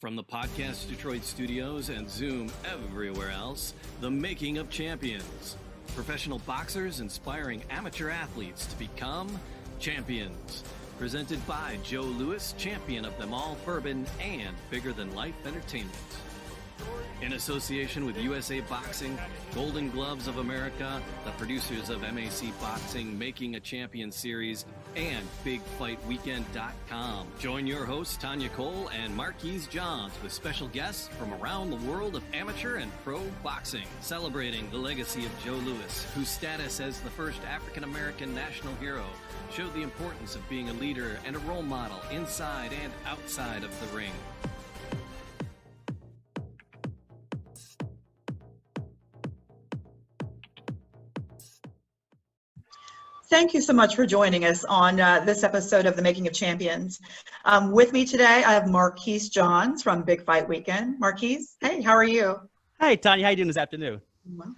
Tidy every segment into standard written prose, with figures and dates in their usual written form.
From the Podcast Detroit studios and Zoom everywhere else, The Making of Champions. Professional boxers inspiring amateur athletes to become champions. Presented by Joe Louis, champion of them all bourbon and bigger than life entertainment. In association with USA Boxing, Golden Gloves of America, the producers of MAC Boxing, Making a Champion series, and BigFightWeekend.com. Join your hosts, Tanya Cole and Marquise Johns, with special guests from around the world of amateur and pro boxing, celebrating the legacy of Joe Louis, whose status as the first African-American national hero showed the importance of being a leader and a role model inside and outside of the ring. Thank you so much for joining us on this episode of The Making of Champions. With me today, I have Marquise Johns from Big Fight Weekend. Marquise, hey, how are you? Hey, Tanya, how you doing this afternoon? Well.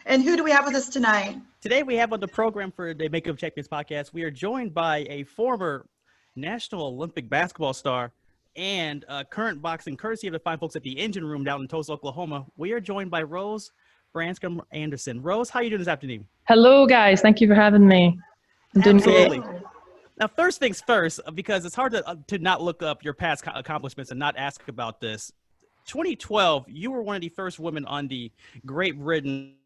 And who do we have with us tonight? Today we have on the program for the Making of Champions podcast, we are joined by a former National Olympic basketball star and current boxing, courtesy of the fine folks at the Engine Room down in Tulsa, Oklahoma. We are joined by Rose Branscom-Anderson. Rose, how are you doing this afternoon? Hello, guys. Thank you for having me. I'm doing Absolutely. great. Now, first things first, because it's hard to not look up your past accomplishments and not ask about this. 2012, you were one of the first women on the Great Britain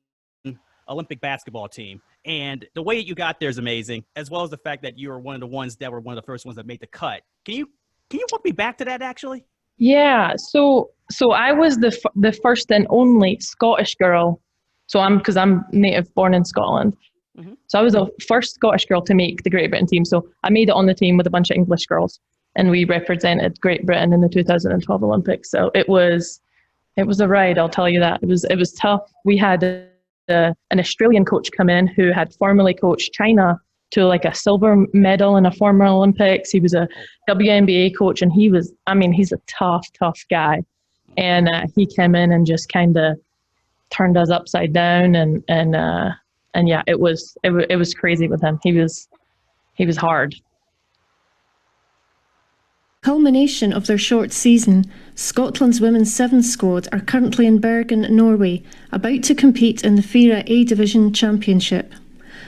Olympic basketball team. And the way you got there is amazing, as well as the fact that you were one of the ones that were one of the first ones that made the cut. Can you walk me back to that, actually? Yeah. So I was the first and only Scottish girl. Because I'm native born in Scotland. Mm-hmm. So I was the first Scottish girl to make the Great Britain team. So I made it on the team with a bunch of English girls, and we represented Great Britain in the 2012 Olympics. So it was a ride, I'll tell you that. It was tough. We had an Australian coach come in who had formerly coached China to like a silver medal in a former Olympics. He was a WNBA coach, and he's a tough guy. And he came in and just kind of turned us upside down, and yeah, it was crazy with him. He was hard. Culmination of their short season, Scotland's women's sevens squad are currently in Bergen, Norway, about to compete in the FIRA A Division Championship.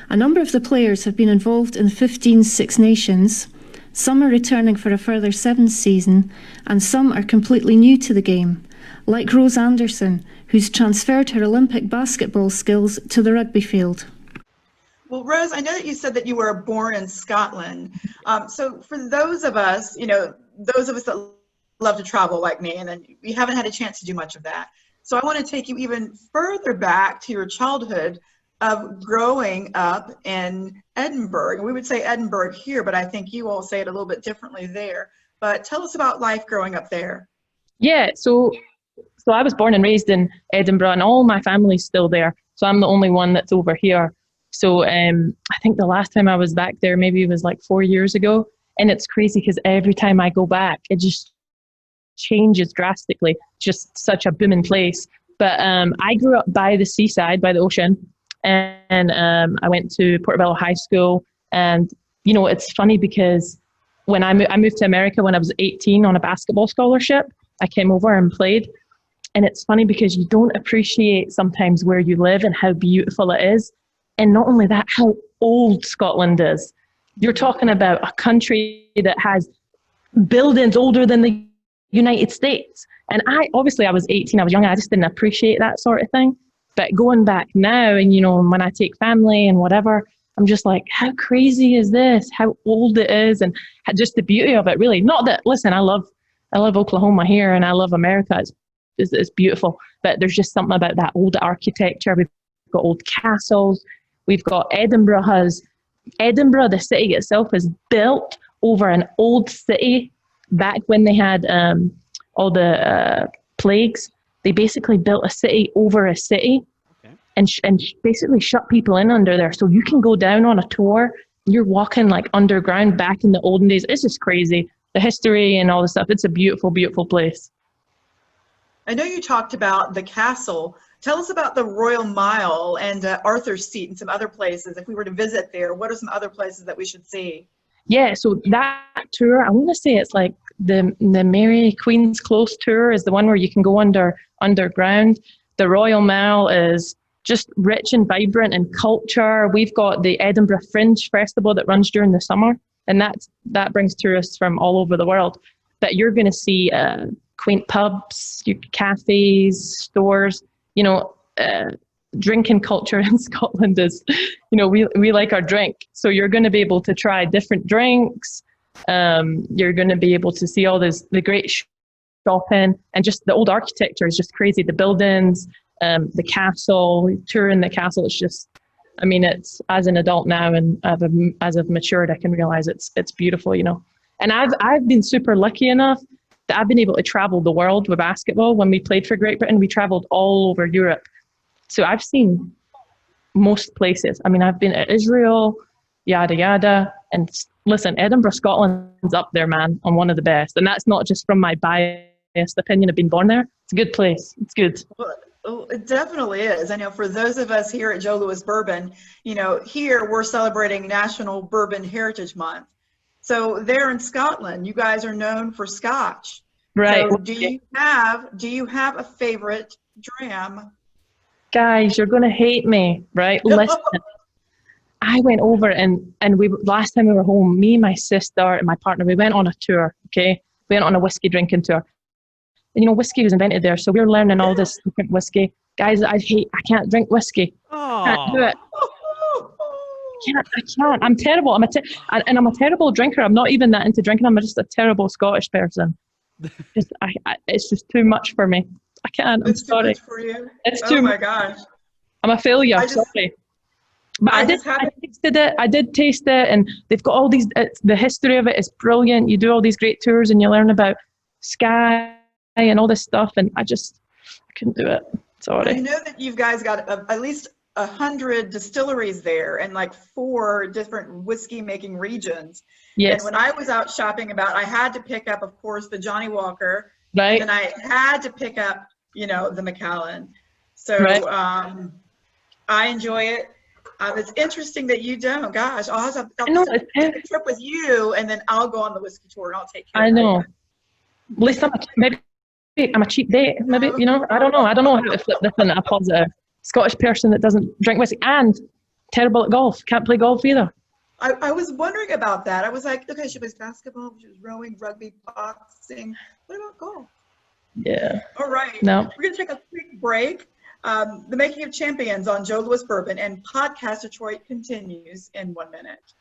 A number of the players have been involved in 15 Six Nations. Some are returning for a further sevens season, and some are completely new to the game, like Rose Anderson, who's transferred her Olympic basketball skills to the rugby field. Well, Rose, I know that you said that you were born in Scotland. So for those of us that love to travel like me, and then we haven't had a chance to do much of that. So I want to take you even further back to your childhood of growing up in Edinburgh. We would say Edinburgh here, but I think you all say it a little bit differently there. But tell us about life growing up there. Yeah, so I was born and raised in Edinburgh, and all my family's still there. So I'm the only one that's over here. So I think the last time I was back there, maybe it was like 4 years ago. And it's crazy because every time I go back, it just changes drastically. Just such a booming place. But I grew up by the seaside, by the ocean. And I went to Portobello High School. And, it's funny because when I moved to America when I was 18 on a basketball scholarship, I came over and played. And it's funny because you don't appreciate sometimes where you live and how beautiful it is. And not only that, how old Scotland is. You're talking about a country that has buildings older than the United States. And I was 18, I was young, I just didn't appreciate that sort of thing. But going back now and, when I take family and whatever, I'm just like, how crazy is this? How old it is, and just the beauty of it, really. Not that, listen, I love Oklahoma here and I love America. It's beautiful, but there's just something about that old architecture. We've got old castles. We've got Edinburgh, the city itself is built over an old city back when they had all the plagues. They basically built a city over a city. Okay. and basically shut people in under there. So you can go down on a tour. You're walking like underground back in the olden days. It's just crazy. The history and all the stuff. It's a beautiful, beautiful place. I know you talked about the castle. Tell us about the Royal Mile and Arthur's Seat and some other places. If we were to visit there, what are some other places that we should see? Yeah, so that tour, I want to say it's like the Mary Queen's Close tour is the one where you can go underground. The Royal Mile is just rich and vibrant in culture. We've got the Edinburgh Fringe Festival that runs during the summer, and that brings tourists from all over the world. That you're going to see quaint pubs, cafes, stores. Drinking culture in Scotland is, we like our drink. So you're going to be able to try different drinks. You're going to be able to see all the great shopping, and just the old architecture is just crazy. The buildings, the castle, touring the castle. It's just, it's, as an adult now and as I've matured, I can realize it's beautiful, And I've been super lucky enough that I've been able to travel the world with basketball. When we played for Great Britain, we traveled all over Europe. So I've seen most places. I've been to Israel, yada, yada. And listen, Edinburgh, Scotland's up there, man, on one of the best. And that's not just from my biased opinion of being born there. It's a good place. It's good. Well, it definitely is. I know for those of us here at Joe Louis Bourbon, here we're celebrating National Bourbon Heritage Month. So there in Scotland, you guys are known for Scotch. Right. So do you have a favorite dram? Guys, you're going to hate me, right? Listen, I went over and last time we were home, me, my sister, and my partner, we went on a tour, okay? We went on a whiskey drinking tour. And, whiskey was invented there, so we were learning all this different whiskey. Guys, I can't drink whiskey. I can't do it. I can't. I'm terrible. I'm a terrible drinker. I'm not even that into drinking. I'm just a terrible Scottish person. It's just too much for me. I can't. I'm sorry. Too much for you? It's too my much. gosh. I'm a failure. Sorry. But I tasted it. I did taste it, and they've got all these. The history of it is brilliant. You do all these great tours, and you learn about Sky and all this stuff, and I couldn't do it. Sorry. I know that you guys got at least 100 distilleries there, and like 4 different whiskey making regions. Yes. And when I was out shopping I had to pick up, of course, the Johnny Walker. Right. And I had to pick up, the Macallan. So right. I enjoy it. It's interesting that you don't. Gosh, I'll take a trip with you, and then I'll go on the whiskey tour, and I'll take care of it. I know. At least I'm a cheap date. Maybe, I don't know. I don't know how to flip this into a positive. Scottish person that doesn't drink whiskey and terrible at golf. Can't play golf either. I was wondering about that. I was like, okay, she plays basketball, she was rowing, rugby, boxing. What about golf? Yeah. All right. No. We're going to take a quick break. The Making of Champions on Joe Louis Bourbon, and Podcast Detroit continues in 1 minute.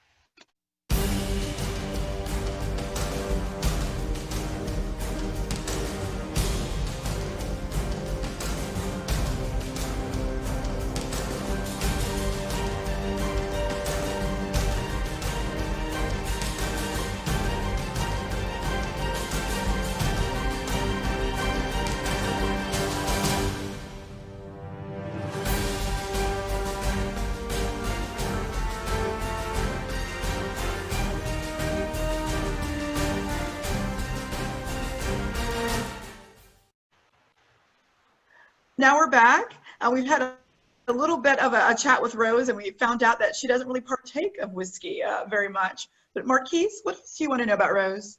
Now we're back. We've had a little bit of a chat with Rose, and we found out that she doesn't really partake of whiskey very much. But Marquise, what else do you want to know about Rose?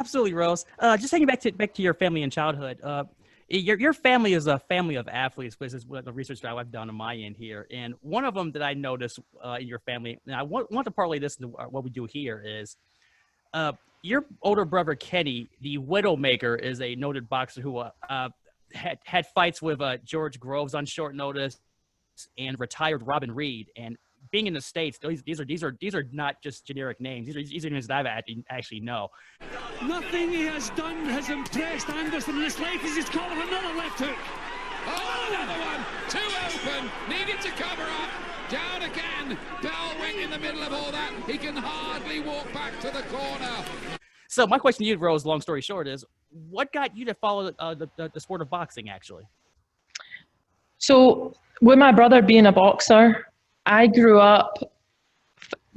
Absolutely, Rose. Just taking back to your family and childhood. Your family is a family of athletes, which is what the research that I've done on my end here. And one of them that I noticed in your family, and I want to parlay this into what we do here, is your older brother Kenny, the Widowmaker, is a noted boxer who had fights with George Groves on short notice and retired Robin Reed. And being in the States, these are not just generic names. These are names that I actually know. Nothing he has done has impressed Anderson in his life as he's caught with another left hook. Oh, another one. Too open. Needed to cover up. Down again. Bell went in the middle of all that. He can hardly walk back to the corner. So my question to you, Rose, long story short, is what got you to follow the sport of boxing, actually? So with my brother being a boxer, I grew up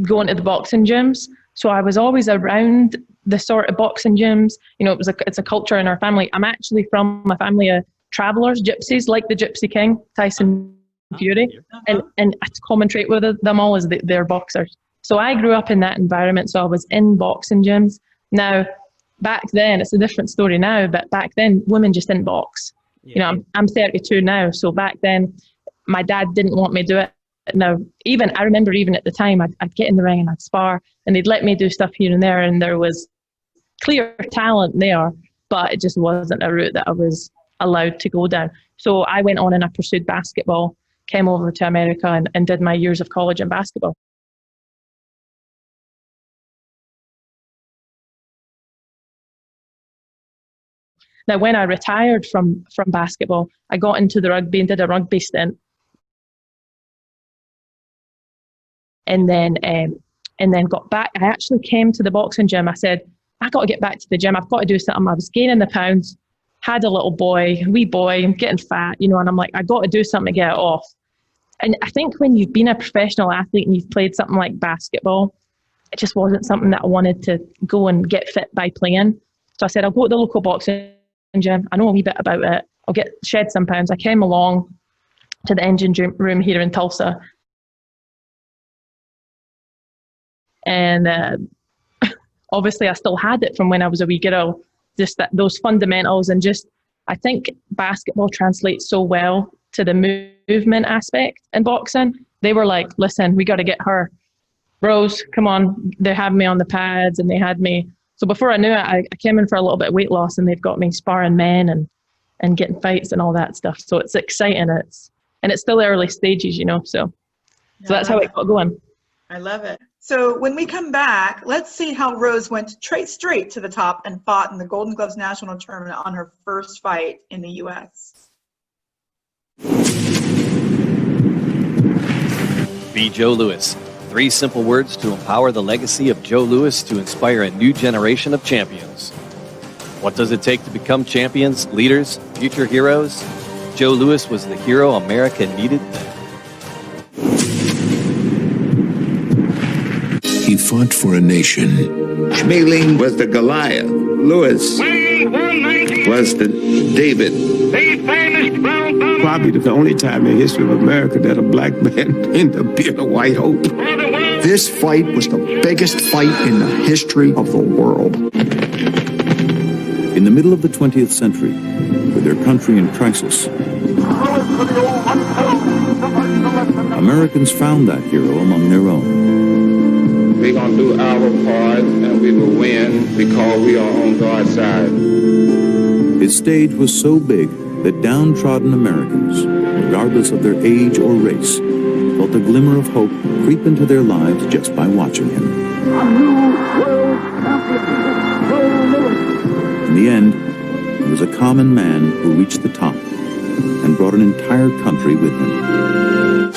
going to the boxing gyms. So I was always around the sort of boxing gyms. It's a culture in our family. I'm actually from a family of travelers, gypsies, like the Gypsy King, Tyson Fury. And a common trait with them all is that they're boxers. So I grew up in that environment. So I was in boxing gyms. Now, back then, it's a different story now, but back then, women just didn't box. Yeah. You know, I'm 32 now. So back then, my dad didn't want me to do it. Now, I remember even at the time, I'd get in the ring and I'd spar, and they'd let me do stuff here and there, and there was clear talent there, but it just wasn't a route that I was allowed to go down. So I went on and I pursued basketball, came over to America and did my years of college in basketball. Now, when I retired from basketball, I got into the rugby and did a rugby stint. And then got back. I actually came to the boxing gym. I said, I got to get back to the gym. I've got to do something. I was gaining the pounds, had a wee boy, I'm getting fat, you know, and I'm like, I got to do something to get it off. And I think when you've been a professional athlete and you've played something like basketball, it just wasn't something that I wanted to go and get fit by playing. So I said, I'll go to the local boxing gym. I know a wee bit about it. I'll shed some pounds. I came along to the engine room here in Tulsa. And obviously I still had it from when I was a wee girl, just those fundamentals, and just, I think basketball translates so well to the movement aspect in boxing. They were like, listen, we got to get her. Rose, come on. They had me on the pads and they had me. So before I knew it, I came in for a little bit of weight loss, and they've got me sparring men and getting fights and all that stuff. So it's exciting. And it's still early stages, you know, so that's how it got going. I love it. So when we come back, let's see how Rose went straight to the top and fought in the Golden Gloves National Tournament on her first fight in the U.S. Be Joe Louis. 3 simple words to empower the legacy of Joe Louis to inspire a new generation of champions. What does it take to become champions, leaders, future heroes? Joe Louis was the hero America needed then. He fought for a nation. Schmeling was the Goliath. Lewis was the David. Probably the only time in history of America that a black man ended up being a white hope. This fight was the biggest fight in the history of the world. In the middle of the 20th century, with their country in crisis, Americans found that hero among their own. We're going to do our part, and we will win because we are on God's side. His stage was so big that downtrodden Americans, regardless of their age or race, felt a glimmer of hope creep into their lives just by watching him. In the end, he was a common man who reached the top and brought an entire country with him.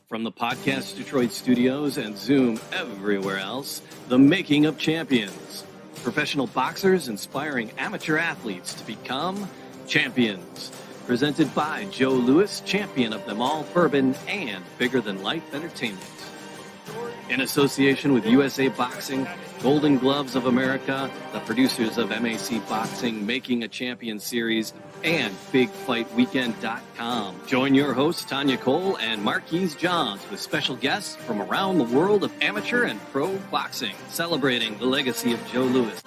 From the Podcast Detroit studios and Zoom everywhere else, The Making of Champions. Professional boxers inspiring amateur athletes to become champions. Presented by Joe Louis, champion of them all bourbon and bigger than life entertainment. In association with USA Boxing, Golden Gloves of America, the producers of MAC Boxing, Making a Champion series, and BigFightWeekend.com. Join your hosts, Tanya Cole and Marquise Johns, with special guests from around the world of amateur and pro boxing, celebrating the legacy of Joe Louis.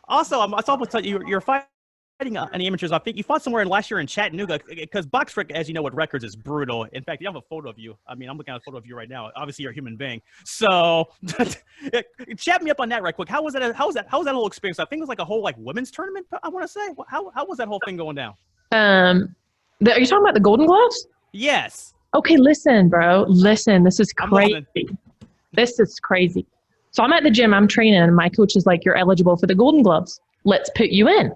Also, I saw you're fighting any amateurs. I think you fought somewhere last year in Chattanooga, because BoxRec, as you know, with records is brutal. In fact, you have a photo of you. I mean, I'm looking at a photo of you right now. Obviously, you're a human being. So, chat me up on that right quick. How was that whole experience? I think it was like a whole women's tournament. I want to say. How was that whole thing going down? Are you talking about the Golden Gloves? Yes. Okay, listen, bro. Listen, this is crazy. This is crazy. So I'm at the gym, I'm training, and my coach is like, you're eligible for the Golden Gloves. Let's put you in.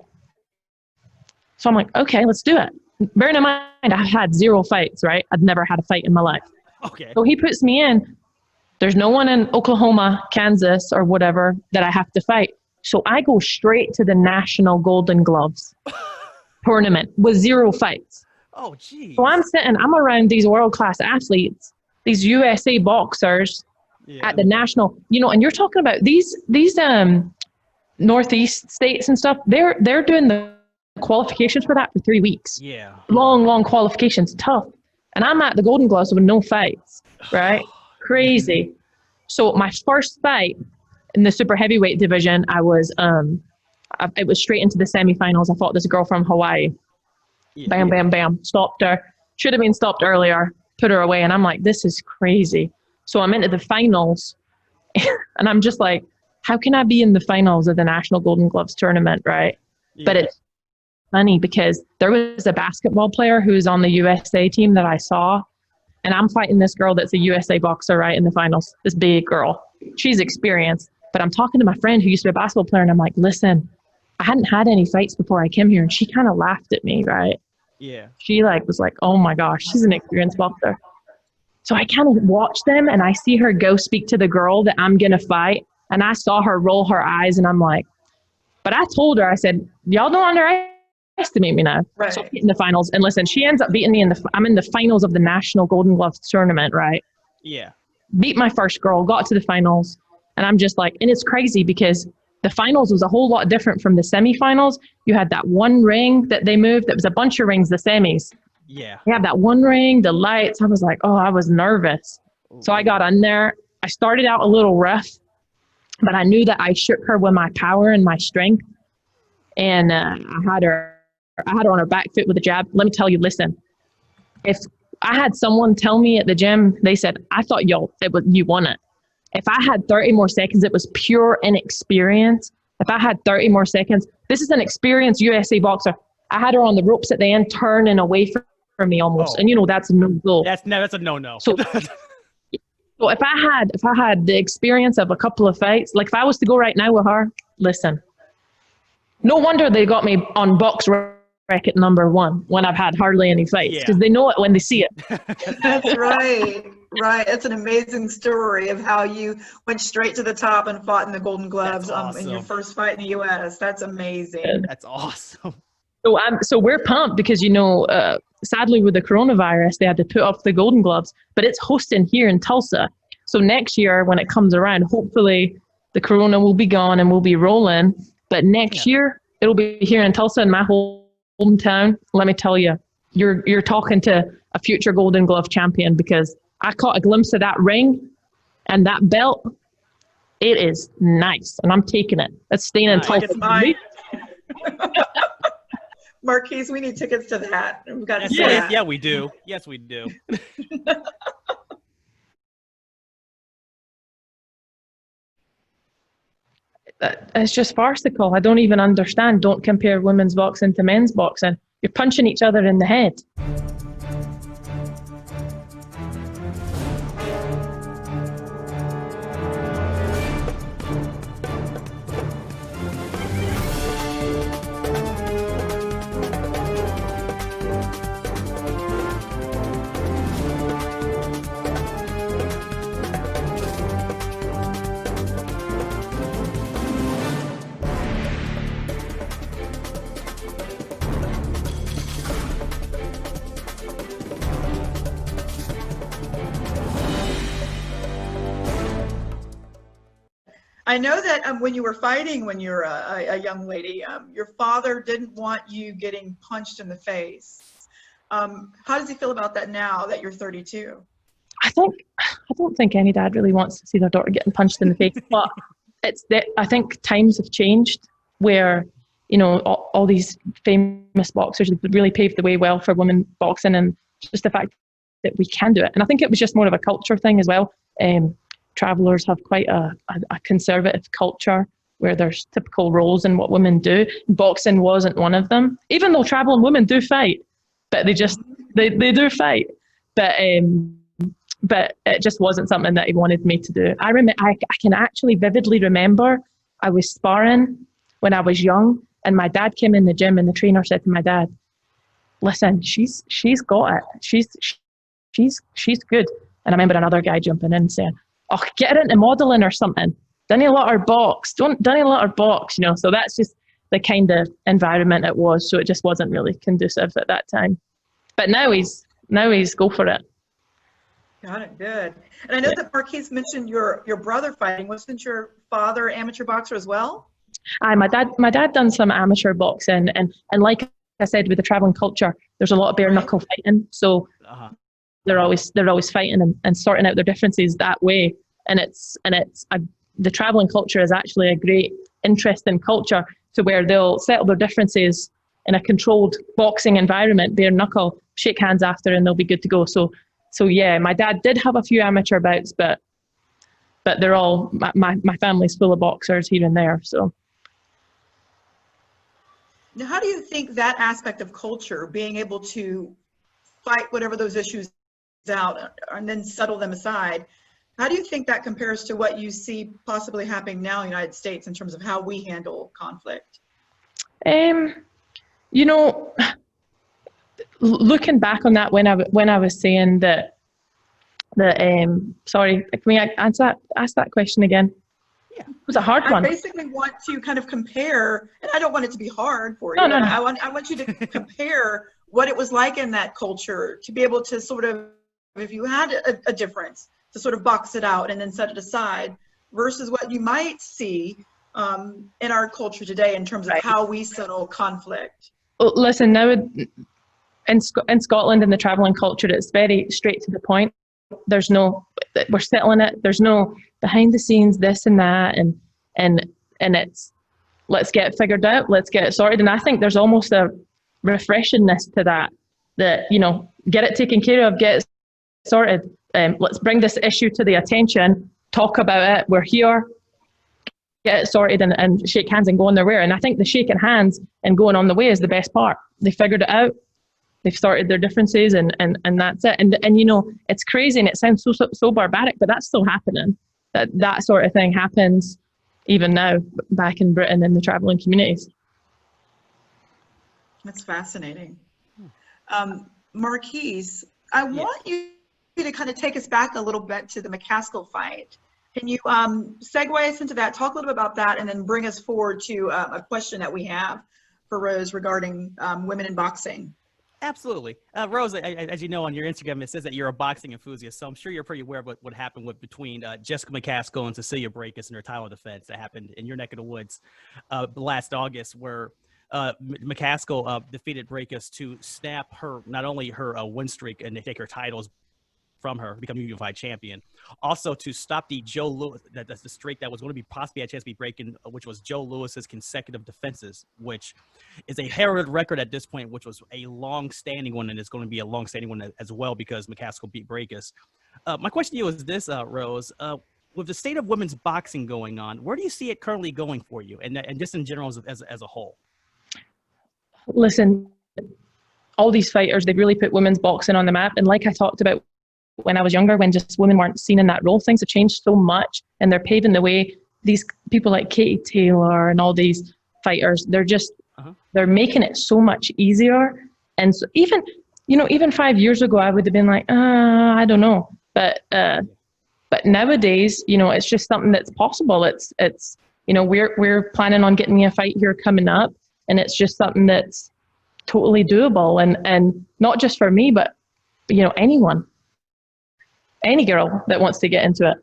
So I'm like, okay, let's do it. Bearing in mind, I've had 0 fights, right? I've never had a fight in my life. Okay. So he puts me in. There's no one in Oklahoma, Kansas, or whatever that I have to fight. So I go straight to the National Golden Gloves tournament with 0 fights. Oh, geez. So I'm around these world-class athletes, these USA boxers, at the national, and you're talking about these Northeast states and stuff, they're doing the qualifications for that for 3 weeks. Yeah. Long qualifications, tough. And I'm at the Golden Gloves with no fights, right? Crazy. So my first fight in the super heavyweight division, it was straight into the semifinals. I fought this girl from Hawaii. Bam, bam, bam. Stopped her. Should have been stopped earlier. Put her away. And I'm like, this is crazy. So I'm into the finals. And I'm just like, how can I be in the finals of the National Golden Gloves tournament, right? Yeah. But it's funny because there was a basketball player who was on the USA team that I saw. And I'm fighting this girl that's a USA boxer, right, in the finals. This big girl. She's experienced. But I'm talking to my friend who used to be a basketball player, and I'm like, listen, I hadn't had any fights before I came here. And she kind of laughed at me, right? Yeah. She was like, oh my gosh, she's an experienced boxer. So I kind of watch them and I see her go speak to the girl that I'm going to fight. And I saw her roll her eyes and I'm like, but I told her, I said, y'all don't underestimate me now. Right. So in the finals. And listen, she ends up beating me I'm in the finals of the National Golden Gloves tournament, right? Yeah. Beat my first girl, got to the finals. And I'm just like, and it's crazy because the finals was a whole lot different from the semifinals. You had that one ring that they moved. That was a bunch of rings, the semis. Yeah. You have that one ring, the lights. I was like, oh, I was nervous. So I got on there. I started out a little rough, but I knew that I shook her with my power and my strength. And I had her on her back foot with a jab. Let me tell you, listen, if I had someone tell me at the gym, they said, I thought you won it. If I had 30 more seconds, it was pure inexperience. If I had 30 more seconds, this is an experienced USA boxer. I had her on the ropes at the end, turning away from me almost. And that's a no-go. That's a no-no. So if I had the experience of a couple of fights, like if I was to go right now with her, listen, no wonder they got me on box bracket number 1 when I've had hardly any fights, because they know it when they see it. That's right. Right. It's an amazing story of how you went straight to the top and fought in the Golden Gloves in your first fight in the U.S. That's amazing. That's awesome. So we're pumped because, sadly with the coronavirus, they had to put up the Golden Gloves, but it's hosting here in Tulsa. So next year when it comes around, hopefully the corona will be gone and we'll be rolling. But next year it'll be here in Tulsa in my hometown. Let me tell you, you're talking to a future Golden Glove champion, because I caught a glimpse of that ring and that belt. It is nice, and I'm taking it. It's staying in Tulsa. Marquise, we need tickets to that. We've got to see that. Yeah, we do. Yes, we do. It's just farcical. I don't even understand. Don't compare women's boxing to men's boxing. You're punching each other in the head. I know that when you were fighting, when you were a young lady, your father didn't want you getting punched in the face. How does he feel about that now that you're 32? I don't think any dad really wants to see their daughter getting punched in the face, but I think times have changed where, all these famous boxers really paved the way well for women boxing, and just the fact that we can do it. And I think it was just more of a culture thing as well. Travelers have quite a conservative culture where there's typical roles in what women do. Boxing wasn't one of them, even though traveling women do fight, but they do fight. But it just wasn't something that he wanted me to do. I can actually vividly remember I was sparring when I was young, and my dad came in the gym, and the trainer said to my dad, "Listen, she's got it. She's good." And I remember another guy jumping in saying, "Oh, get her into modeling or something. Don't let her box. Don't let her box." So that's just the kind of environment it was. So it just wasn't really conducive at that time. But now he's go for it. Got it. Good. And I know that Marquise mentioned your brother fighting. Wasn't your father an amateur boxer as well? My dad done some amateur boxing, and like I said, with the traveling culture, there's a lot of bare knuckle fighting. So they're always fighting and sorting out their differences that way. And the traveling culture is actually a great, interesting culture to where they'll settle their differences in a controlled boxing environment, bare knuckle, shake hands after, and they'll be good to go. So yeah, my dad did have a few amateur bouts, but they're all my family's full of boxers here and there. So. Now, how do you think that aspect of culture, being able to fight whatever those issues out and then settle them aside, how do you think that compares to what you see possibly happening now in the United States in terms of how we handle conflict? Looking back on that, when I was saying that sorry, can we ask that question again? Yeah. It was a hard one. I basically want to kind of compare, and I don't want it to be hard for you. No. I want you to compare what it was like in that culture, to be able to sort of, if you had a difference, to sort of box it out and then set it aside, versus what you might see in our culture today in terms of how we settle conflict. Well, listen, now in Scotland, in the travelling culture, it's very straight to the point. There's no, we're settling it. There's no behind the scenes, this and that, and it's, let's get it figured out, let's get it sorted. And I think there's almost a refreshingness to that, get it taken care of, get it sorted. Let's bring this issue to the attention, talk about it, we're here, get it sorted, and shake hands and go on their way. And I think the shaking hands and going on the way is the best part. They figured it out. They've sorted their differences, and that's it. And it's crazy, and it sounds so barbaric, but that's still happening. That sort of thing happens even now back in Britain in the travelling communities. That's fascinating. Marquise, I want you to kind of take us back a little bit to the Mccaskill fight. Can you segue us into that, talk a little bit about that, and then bring us forward to a question that we have for Rose regarding women in boxing? Absolutely. Rose, as you know, on your Instagram, it says that you're a boxing enthusiast, so I'm sure you're pretty aware of what happened between Jessica Mccaskill and Cecilia Breakus in her title defense that happened in your neck of the woods last August, where Mccaskill defeated Breakus to snap not only her win streak and to take her titles from her, become unified champion. Also to stop the Joe Louis, that's the streak that was going to be possibly a chance to be breaking, which was Joe Louis's consecutive defenses, which is a heralded record at this point, which was a long-standing one, and it's going to be a long-standing one as well because Mccaskill beat Breakus. My question to you is this, Rose. With the state of women's boxing going on, where do you see it currently going for you, and just in general as a whole? Listen, all these fighters, they've really put women's boxing on the map, and like I talked about when I was younger, when just women weren't seen in that role, things have changed so much, and they're paving the way. These people like Katie Taylor and all these fighters, they're just, they're making it so much easier. And so even 5 years ago, I would have been like, I don't know. But nowadays, it's just something that's possible. It's we're planning on getting a fight here coming up, and it's just something that's totally doable. And not just for me, but anyone. Any girl that wants to get into it.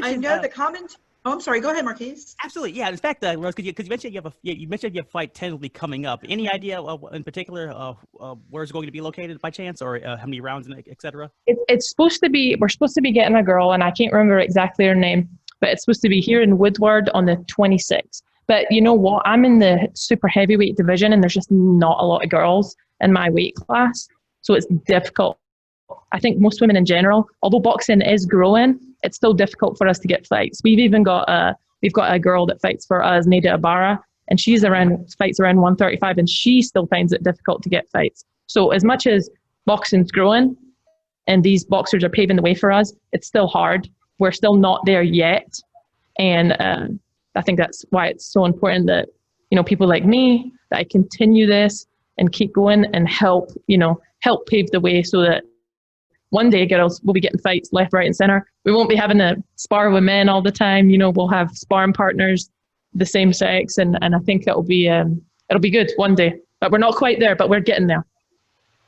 I know the comment. Oh, I'm sorry. Go ahead, Marquise. Absolutely, yeah. In fact, Rose, because you mentioned you mentioned you have a fight tentatively coming up. Any idea in particular where it's going to be located by chance, or how many rounds, etc.? It's supposed to be. We're supposed to be getting a girl, and I can't remember exactly her name, but it's supposed to be here in Woodward on the 26th. But you know what? I'm in the super heavyweight division, and there's just not a lot of girls in my weight class, so it's difficult. I think most women in general, although boxing is growing, it's still difficult for us to get fights. We've even got a girl that fights for us, Neda Ibarra, and fights around 135, and she still finds it difficult to get fights. So as much as boxing's growing and these boxers are paving the way for us, it's still hard. We're still not there yet, and I think that's why it's so important that people like me, that I continue this and keep going and help pave the way so that one day girls will be getting fights left, right, and center. We won't be having to spar with men all the time. We'll have sparring partners, the same sex, and I think it'll be good one day. But we're not quite there, but we're getting there.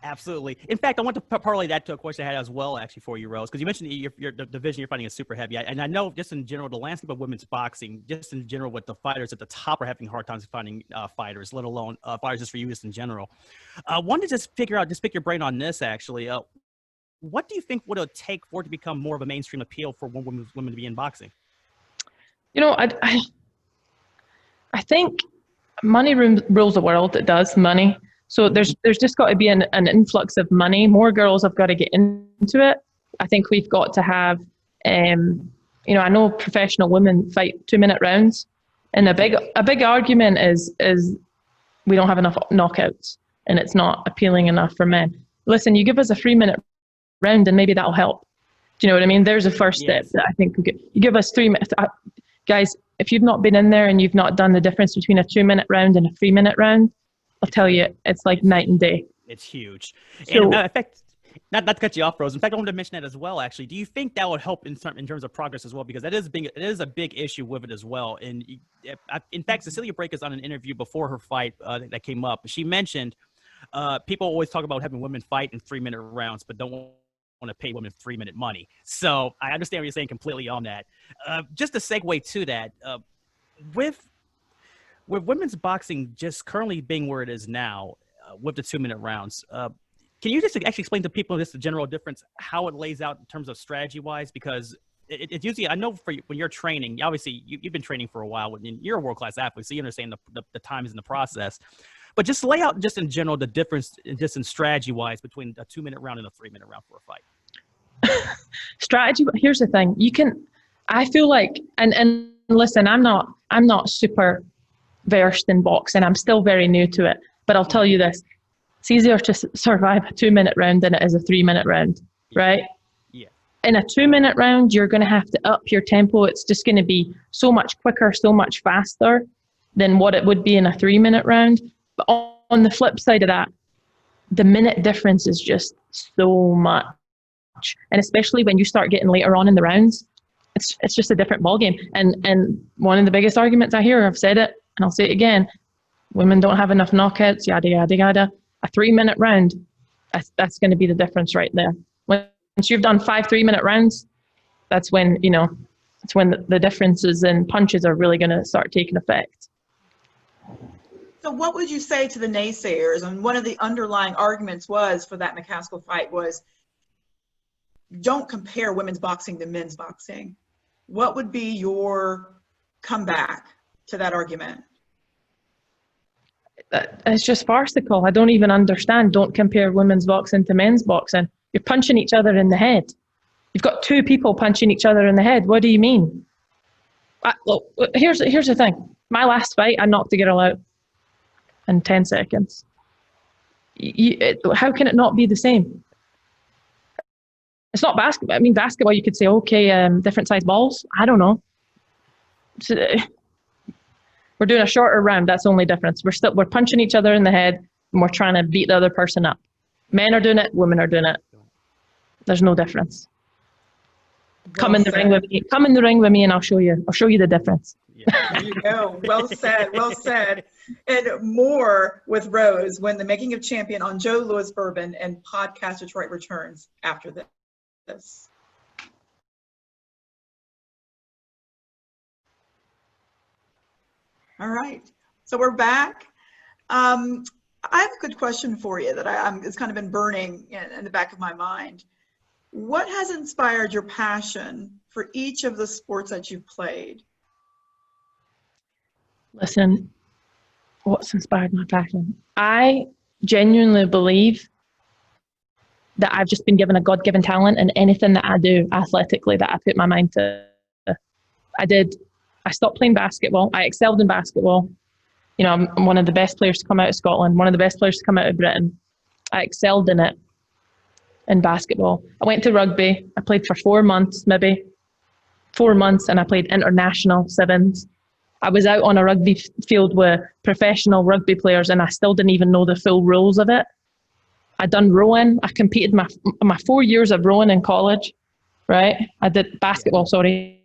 Absolutely. In fact, I want to parlay that to a question I had as well, actually, for you, Rose, because you mentioned the division you're fighting is super heavy. And I know just in general, the landscape of women's boxing, just in general, with the fighters at the top are having hard times finding fighters, let alone fighters just for you, just in general. I wanted to just pick your brain on this, actually. What do you think would it take for it to become more of a mainstream appeal for women to be in boxing? You know, I think money rules the world. It does, money. So there's just got to be an influx of money. More girls have got to get into it. I think we've got to have, I know professional women fight 2-minute rounds, and a big argument is we don't have enough knockouts, and it's not appealing enough for men. Listen, you give us a 3-minute round, and maybe that'll help. Do you know what I mean? There's a first step that I think we could. You give us 3 minutes, guys. If you've not been in there and you've not done the difference between a 2-minute round and a 3-minute round, I'll tell you, it's like night and day. It's huge. So, and in fact, not to cut you off, Rose. In fact, I wanted to mention that as well, actually. Do you think that would help in terms of progress as well? Because it is a big issue with it as well. And in fact, Cecilia Breakus on an interview before her fight that came up, she mentioned people always talk about having women fight in 3-minute rounds, but don't want to pay women 3-minute money. So I understand what you're saying completely on that. Just a segue to that, with women's boxing just currently being where it is now, with the 2-minute rounds, can you just actually explain to people just the general difference, how it lays out in terms of strategy-wise? Because it's usually, I know when you're training, obviously you've been training for a while, and you're a world-class athlete, so you understand the times in the process. But just lay out just in general the difference just in strategy-wise between a 2-minute round and a 3-minute round for a fight. Strategy. Here's the thing. I feel like, and listen, I'm not super versed in boxing. I'm still very new to it. But I'll tell you this. It's easier to survive a 2-minute round than it is a 3-minute round, right? Yeah. In a 2-minute round, you're going to have to up your tempo. It's just going to be so much quicker, so much faster than what it would be in a 3-minute round. But on the flip side of that, the minute difference is just so much. And especially when you start getting later on in the rounds, it's just a different ballgame. And one of the biggest arguments I hear, I've said it and I'll say it again, women don't have enough knockouts, yada, yada, yada. A 3-minute round, that's going to be the difference right there. Once you've done 5 3-minute rounds, that's when, it's when the differences in punches are really going to start taking effect. So what would you say to the naysayers? And one of the underlying arguments was for that Mccaskill fight was, don't compare women's boxing to men's boxing. What would be your comeback to that argument? It's just farcical. I don't even understand. Don't compare women's boxing to men's boxing. You're punching each other in the head. You've got 2 people punching each other in the head. What do you mean? Look, here's the thing. My last fight, I knocked a girl out in 10 seconds. How can it not be the same? It's not basketball. I mean, basketball, you could say, okay, different size balls. I don't know. We're doing a shorter round. That's the only difference. We're punching each other in the head, and we're trying to beat the other person up. Men are doing it. Women are doing it. There's no difference. Come in the ring with me. Come in the ring with me, and I'll show you. I'll show you the difference. There you go. Well said. Well said. And more with Rose when the Making of Champion on Joe Louis Bourbon and Podcast Detroit returns after this. All right. So we're back. I have a good question for you that it's kind of been burning in the back of my mind. What has inspired your passion for each of the sports that you've played? Listen, what's inspired my passion? I genuinely believe that I've just been given a God-given talent in anything that I do athletically that I put my mind to. I stopped playing basketball. I excelled in basketball. I'm one of the best players to come out of Scotland, one of the best players to come out of Britain. I excelled in it, in basketball. I went to rugby. I played for 4 months, maybe 4 months, and I played international sevens. I was out on a rugby field with professional rugby players, and I still didn't even know the full rules of it. I'd done rowing. I competed my 4 years of rowing in college, right? I did basketball, sorry.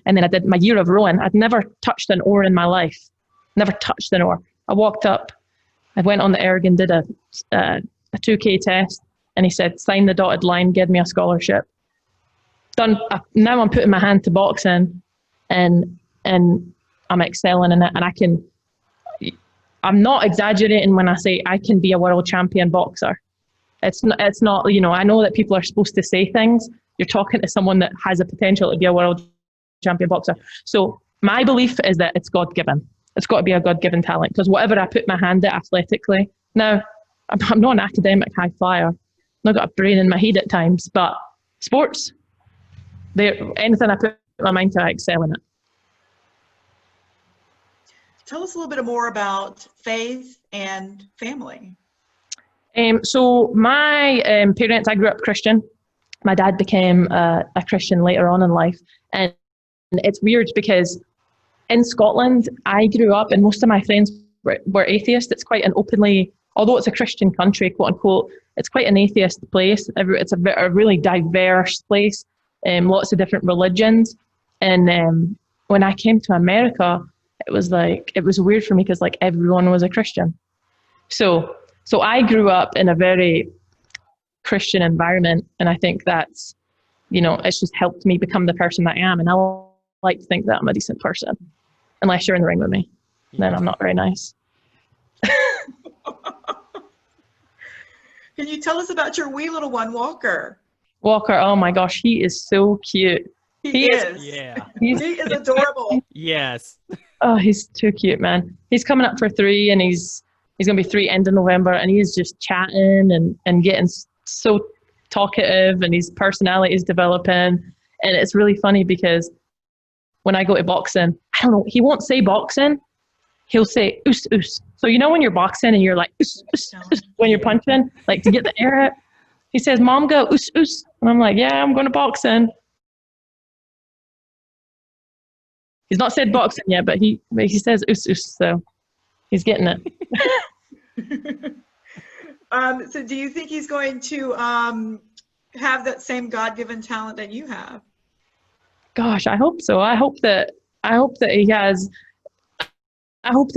And then I did my year of rowing. I'd never touched an oar in my life. Never touched an oar. I walked up. I went on the erg and did a a 2K test, and he said, sign the dotted line, give me a scholarship. Done. Now I'm putting my hand to boxing, and I'm excelling in it, and I'm not exaggerating when I say I can be a world champion boxer. It's not, you know, I know that people are supposed to say things. You're talking to someone that has a potential to be a world champion boxer. So my belief is that it's God-given. It's got to be a God-given talent, because whatever I put my hand at athletically, now I'm not an academic high flyer. I've not got a brain in my head at times, but sports, anything I put my mind to, I excel in it. Tell us a little bit more about faith and family. So my parents, I grew up Christian. My dad became a Christian later on in life. And it's weird because in Scotland, I grew up and most of my friends were atheists. It's quite an openly, although it's a Christian country, quote unquote, it's quite an atheist place. It's a really diverse place, lots of different religions. And when I came to America, it was weird for me because like everyone was a Christian. So I grew up in a very Christian environment, and I think that's, you know, it's just helped me become the person that I am. And I like to think that I'm a decent person, unless you're in the ring with me, then I'm not very nice. Can you tell us about your wee little one, Walker? Walker, oh my gosh, he is so cute. He is. Yeah. He is adorable. Yes. Oh, he's too cute, man. He's coming up for 3, and he's going to be 3 end of November, and he's just chatting and getting so talkative, and his personality is developing. And it's really funny because when I go to boxing, I don't know, he won't say boxing. He'll say oos, oos. So you know when you're boxing and you're like oos, oos, oos, when you're punching, like to get the air out? He says, Mom, go oos, oos. And I'm like, yeah, I'm going to boxing. He's not said boxing yet, but he says oos, oos, so he's getting it. So do you think he's going to have that same God-given talent that you have? Gosh, I hope so. I hope that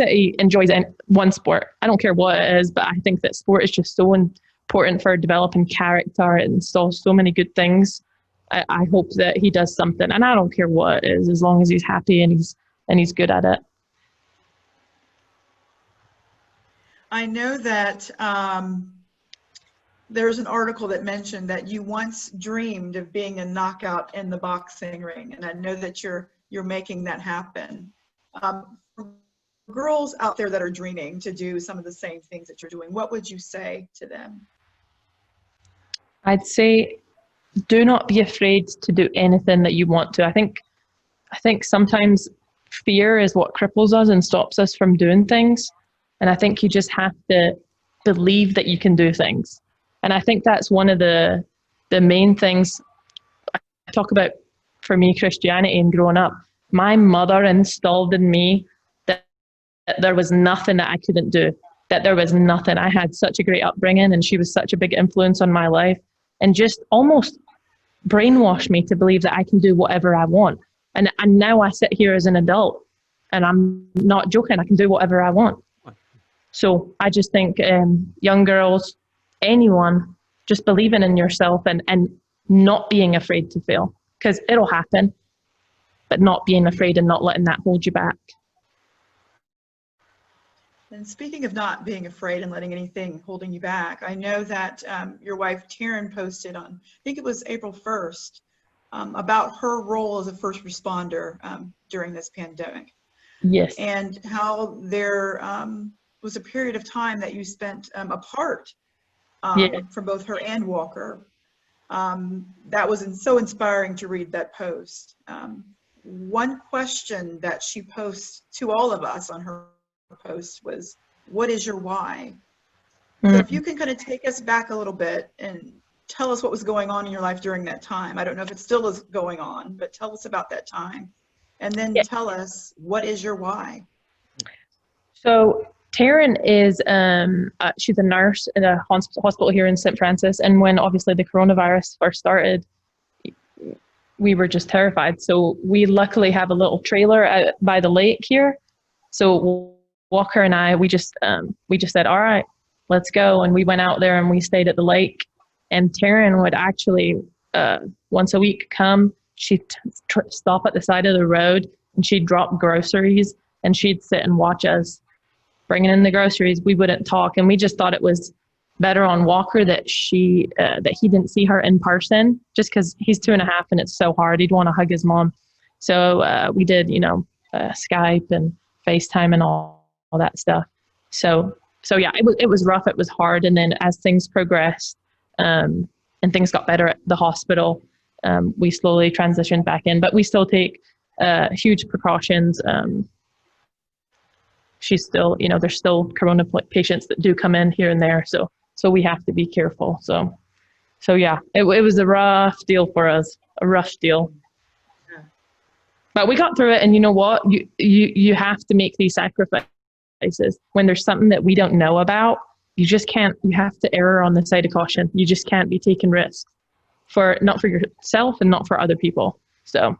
he enjoys one sport. I don't care what it is, but I think that sport is just so important for developing character and installs so many good things. I hope that he does something, and I don't care what it is, as long as he's happy and he's good at it. I know that there's an article that mentioned that you once dreamed of being a knockout in the boxing ring, and I know that you're making that happen. For girls out there that are dreaming to do some of the same things that you're doing, what would you say to them? I'd say, do not be afraid to do anything that you want to. I think sometimes fear is what cripples us and stops us from doing things. And I think you just have to believe that you can do things. And I think that's one of the main things I talk about for me, Christianity and growing up. My mother installed in me that there was nothing that I couldn't do, that there was nothing. I had such a great upbringing, and she was such a big influence on my life, and just almost brainwashed me to believe that I can do whatever I want. And now I sit here as an adult, and I'm not joking, I can do whatever I want. So I just think young girls, anyone, just believing in yourself and not being afraid to fail, because it'll happen, but not being afraid and not letting that hold you back. And speaking of not being afraid and letting anything holding you back, I know that your wife Taryn posted on, I think it was April 1st, about her role as a first responder during this pandemic. Yes. And how there was a period of time that you spent apart from both her and Walker. That was so inspiring to read that post. One question that she posts to all of us on her post was, what is your why? So if you can kind of take us back a little bit and tell us what was going on in your life during that time. I don't know if it still is going on, but tell us about that time. And then tell us, what is your why? So Taryn is, she's a nurse in a hospital here in St. Francis. And when obviously the coronavirus first started, we were just terrified. So we luckily have a little trailer out by the lake here. So Walker and I, we just said, all right, let's go. And we went out there and we stayed at the lake. And Taryn would actually, once a week come, she'd stop at the side of the road and she'd drop groceries and she'd sit and watch us bringing in the groceries. We wouldn't talk. And we just thought it was better on Walker that he didn't see her in person, just because he's 2.5 and it's so hard. He'd want to hug his mom. So we did, Skype and FaceTime and all that stuff. So yeah, it was rough. It was hard. And then as things progressed and things got better at the hospital, we slowly transitioned back in, but we still take huge precautions. She's still, there's still corona patients that do come in here and there. So we have to be careful. So yeah, it was a rough deal for us, a rough deal. But we got through it, and you know what? You have to make these sacrifices when there's something that we don't know about. You just can't. You have to err on the side of caution. You just can't be taking risks not for yourself and not for other people. So,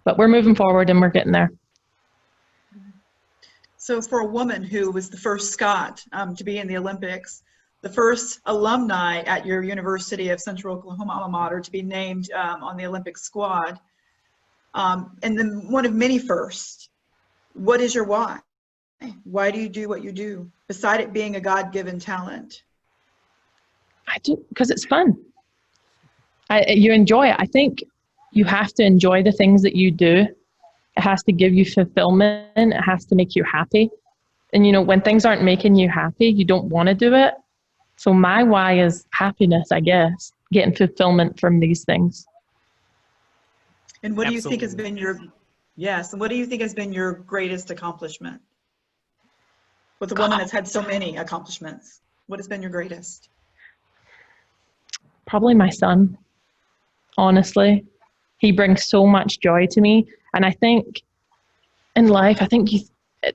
but we're moving forward and we're getting there. So for a woman who was the first Scot to be in the Olympics, the first alumni at your University of Central Oklahoma alma mater to be named on the Olympic squad, and then one of many firsts, what is your why? Why do you do what you do, beside it being a God-given talent? I do because it's fun. You enjoy it. I think you have to enjoy the things that you do. It has to give you fulfillment. It has to make you happy. And when things aren't making you happy, you don't want to do it. So my why is happiness, I guess, getting fulfillment from these things. And what do you think has been and what do you think has been your greatest accomplishment? With a woman that's had so many accomplishments, what has been your greatest? Probably my son, honestly. He brings so much joy to me. And I think in life, at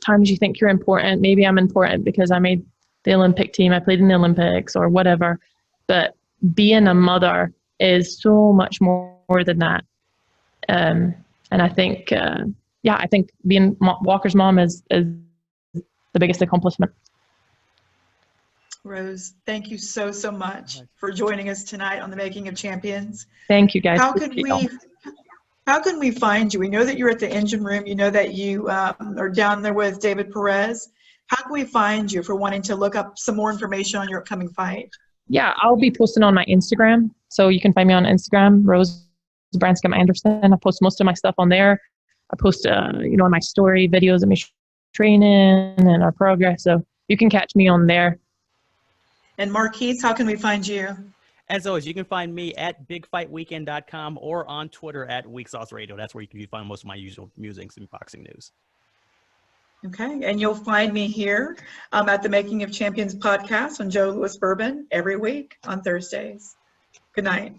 times you think you're important. Maybe I'm important because I made the Olympic team, I played in the Olympics or whatever. But being a mother is so much more than that. And I think, I think being Walker's mom is the biggest accomplishment. Rose, thank you so much for joining us tonight on The Making of Champions. Thank you, guys. How can we find you? We know that you're at the engine room. You know that you are down there with David Perez. How can we find you if we're wanting to look up some more information on your upcoming fight? Yeah, I'll be posting on my Instagram. So you can find me on Instagram, Rose Branscom-Anderson. I post most of my stuff on there. I post, on my story, videos of me training and our progress. So you can catch me on there. And Marquise, how can we find you? As always, you can find me at bigfightweekend.com or on Twitter at Weak Sauce Radio. That's where you can find most of my usual musings and boxing news. Okay, and you'll find me here at the Making of Champions podcast on Joe Louis Bourbon every week on Thursdays. Good night.